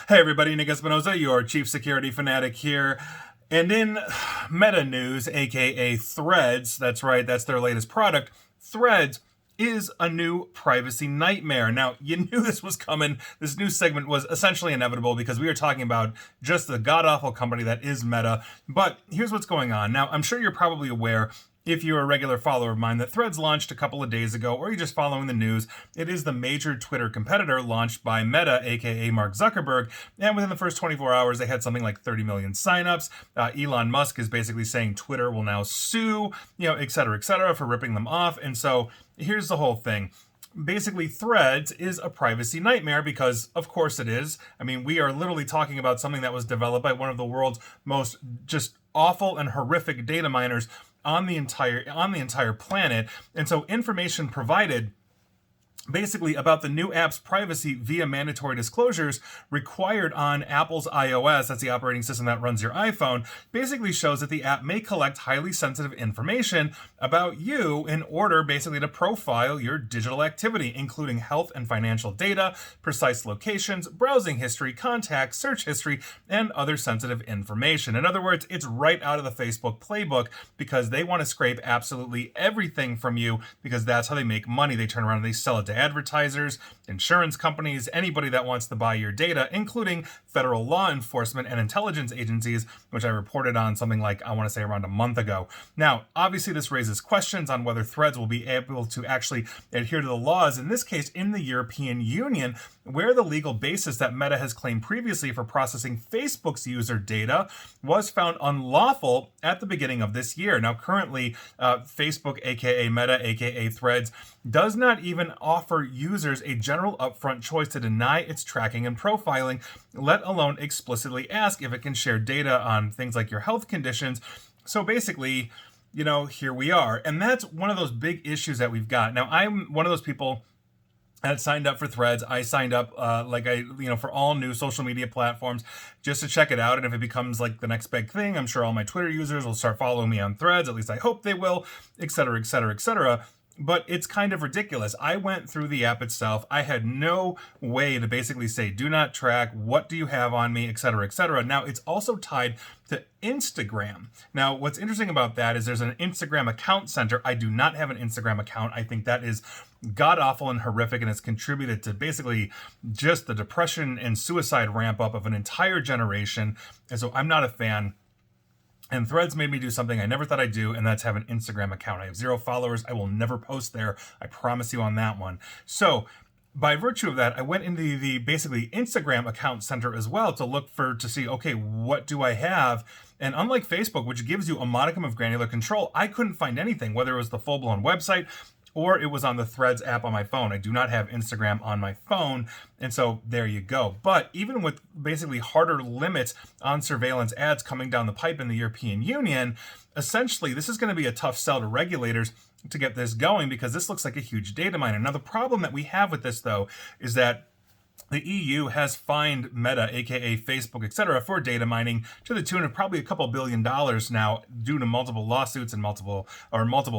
Hey everybody, Nick Espinosa, your chief security fanatic here. And in Meta news, aka Threads, that's right, that's their latest product, Threads is a new privacy nightmare. Now, you knew this was coming. This new segment was essentially inevitable because we are talking about just the god-awful company that is Meta. But here's what's going on. Now, I'm sure you're probably aware, if you're a regular follower of mine, that Threads launched a couple of days ago, or you're just following the news. It is the major Twitter competitor launched by Meta, aka Mark Zuckerberg, and within the first 24 hours, they had something like 30 million signups. Elon Musk is basically saying Twitter will now sue, et cetera, for ripping them off. And so here's the whole thing. Basically, Threads is a privacy nightmare because, of course, it is. I mean, we are literally talking about something that was developed by one of the world's most just awful and horrific data miners on the entire planet. And so information provided basically about the new app's privacy via mandatory disclosures required on Apple's iOS, that's the operating system that runs your iPhone, basically shows that the app may collect highly sensitive information about you in order basically to profile your digital activity, including health and financial data, precise locations, browsing history, contacts, search history, and other sensitive information. In other words, it's right out of the Facebook playbook because they want to scrape absolutely everything from you because that's how they make money. They turn around and they sell it to advertisers, insurance companies, anybody that wants to buy your data, including federal law enforcement and intelligence agencies, which I reported on something like, I want to say around a month ago. Now, obviously this raises questions on whether Threads will be able to actually adhere to the laws, in this case in the European Union, where the legal basis that Meta has claimed previously for processing Facebook's user data was found unlawful at the beginning of this year. Now, currently, Facebook, aka Meta, aka Threads, does not even offer users a general upfront choice to deny its tracking and profiling, let alone explicitly ask if it can share data on things like your health conditions. So basically, here we are. And that's one of those big issues that we've got. Now, I'm one of those people that signed up for Threads. I signed up for all new social media platforms just to check it out. And if it becomes like the next big thing, I'm sure all my Twitter users will start following me on Threads. At least I hope they will, et cetera, et cetera, et cetera. But it's kind of ridiculous. I went through the app itself. I had no way to basically say, do not track, what do you have on me, et cetera, et cetera. Now, it's also tied to Instagram. Now, what's interesting about that is there's an Instagram account center. I do not have an Instagram account. I think that is god-awful and horrific, and it's contributed to basically just the depression and suicide ramp-up of an entire generation. And so I'm not a fan. And Threads made me do something I never thought I'd do, and that's have an Instagram account. I have 0 followers. I will never post there. I promise you on that one. So by virtue of that, I went into the basically Instagram account center as well to see, okay, what do I have? And unlike Facebook, which gives you a modicum of granular control, I couldn't find anything, whether it was the full-blown website or it was on the Threads app on my phone. I do not have Instagram on my phone, and so there you go. But even with basically harder limits on surveillance ads coming down the pipe in the European Union, essentially this is going to be a tough sell to regulators to get this going because this looks like a huge data miner. Now, the problem that we have with this, though, is that the EU has fined Meta, aka Facebook, etc., for data mining to the tune of probably a couple $2 billion now, due to multiple lawsuits and multiple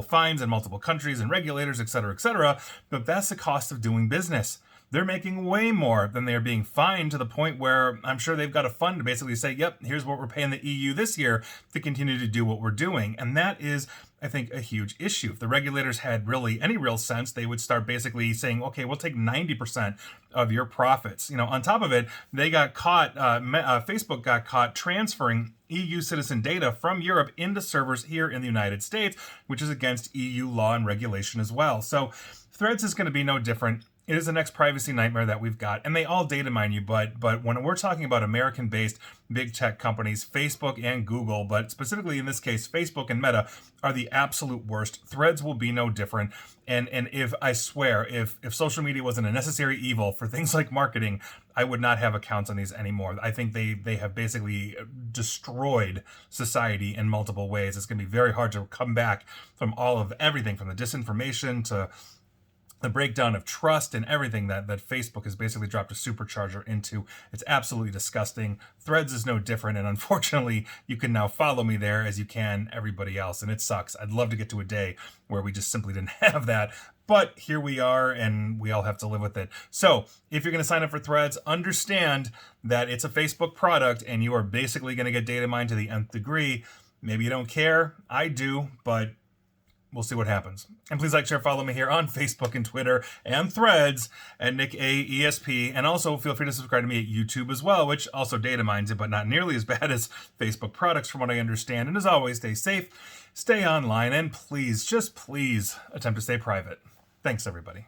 fines in multiple countries and regulators, etc., etc. But that's the cost of doing business. They're making way more than they're being fined, to the point where I'm sure they've got a fund to basically say, yep, here's what we're paying the EU this year to continue to do what we're doing. And that is, I think, a huge issue. If the regulators had really any real sense, they would start basically saying, okay, we'll take 90% of your profits. On top of it, they got caught, Facebook got caught transferring EU citizen data from Europe into servers here in the United States, which is against EU law and regulation as well. So Threads is going to be no different. It is the next privacy nightmare that we've got, and they all data mine you, but when we're talking about American-based big tech companies, Facebook and Google, but specifically in this case, Facebook and Meta, are the absolute worst. Threads will be no different, and if I swear, if social media wasn't a necessary evil for things like marketing, I would not have accounts on these anymore. I think they have basically destroyed society in multiple ways. It's going to be very hard to come back from all of everything, from the disinformation to the breakdown of trust and everything that Facebook has basically dropped a supercharger into. It's absolutely disgusting. Threads is no different, and unfortunately, you can now follow me there as you can everybody else, and it sucks. I'd love to get to a day where we just simply didn't have that. But here we are, and we all have to live with it. So if you're going to sign up for Threads, understand that it's a Facebook product, and you are basically going to get data mined to the nth degree. Maybe you don't care. I do, but we'll see what happens. And please like, share, follow me here on Facebook and Twitter and Threads at Nick A. ESP. And also feel free to subscribe to me at YouTube as well, which also data mines it, but not nearly as bad as Facebook products from what I understand. And as always, stay safe, stay online, and please, just please attempt to stay private. Thanks, everybody.